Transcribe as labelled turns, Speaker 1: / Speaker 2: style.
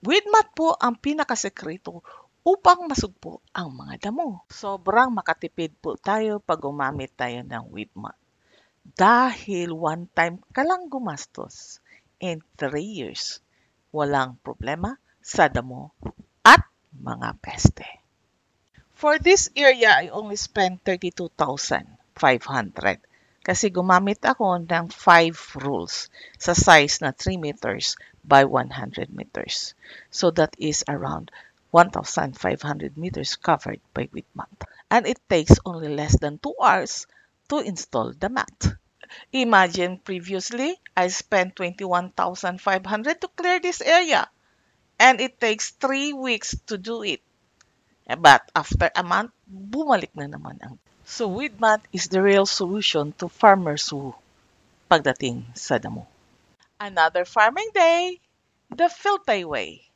Speaker 1: Weedmat po ang pinakasekreto upang masugpo ang mga damo. Sobrang makatipid po tayo pag gumamit tayo ng Weedmat. Dahil one time ka lang gumastos, in 3 years, walang problema sa damo at mga peste. For this area, I only spent 32,500 kasi gumamit ako ng 5 rules sa size na 3 meters by 100 meters. So that is around 1,500 meters covered by Weedmat. And it takes only less than 2 hours to install the mat. Imagine previously, I spent 21,500 to clear this area. And it takes 3 weeks to do it. But after a month, bumalik na naman ang. So Weedmat is the real solution to farmers who pagdating sa damo. Another farming day, the Philpay way.